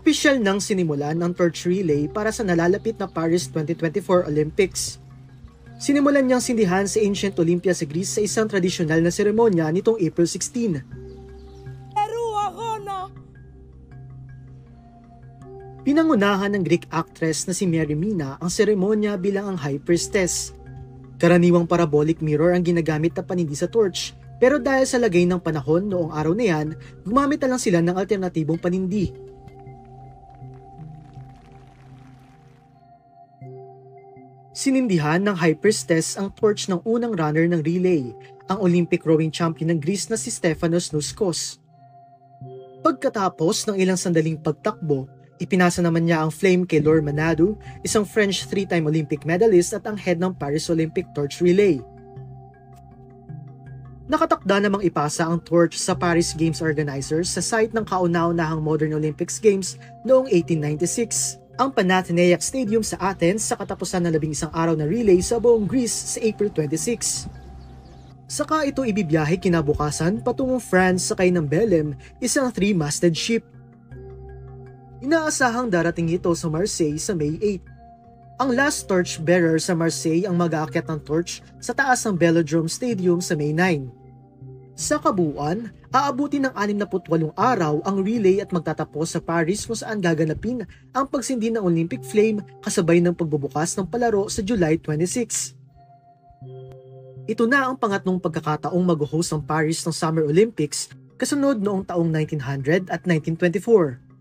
Opisyal nang sinimulan ang torch relay para sa nalalapit na Paris 2024 Olympics. Sinimulan niyang sindihan sa Ancient Olympia sa Greece sa isang tradisyonal na seremonya nitong April 16. Pinangunahan ng Greek actress na si Mary Mina ang seremonya bilang ang High Priestess. Karaniwang parabolic mirror ang ginagamit na panindi sa torch, pero dahil sa lagay ng panahon noong araw na yan, gumamit na lang sila ng alternatibong panindi. Sinindihan ng High Priestess ang torch ng unang runner ng relay, ang Olympic rowing champion ng Greece na si Stefanos Nouskos. Pagkatapos ng ilang sandaling pagtakbo, ipinasa naman niya ang flame kay Laure Manadou, isang French 3-time Olympic medalist at ang head ng Paris Olympic Torch Relay. Nakatakda namang ipasa ang torch sa Paris Games organizers sa site ng kauna-unahang Modern Olympics Games noong 1896. Ang Panathinaik Stadium sa Athens sa katapusan ng 11 araw na relay sa buong Greece sa April 26. Saka ito ibibiyahe kinabukasan patungong France sakay ng Belém, isang 3-masted ship. Inaasahang darating ito sa Marseille sa May 8. Ang last torch bearer sa Marseille ang mag-aakyat ng torch sa taas ng Velodrome Stadium sa May 9. Sa kabuuan, aabuti ng 68 araw ang relay at magtatapos sa Paris kung saan gaganapin ang pagsindi ng Olympic flame kasabay ng pagbubukas ng palaro sa July 26. Ito na ang pangatlong pagkakataong mag-host ang Paris ng Summer Olympics kasunod noong taong 1900 at 1924.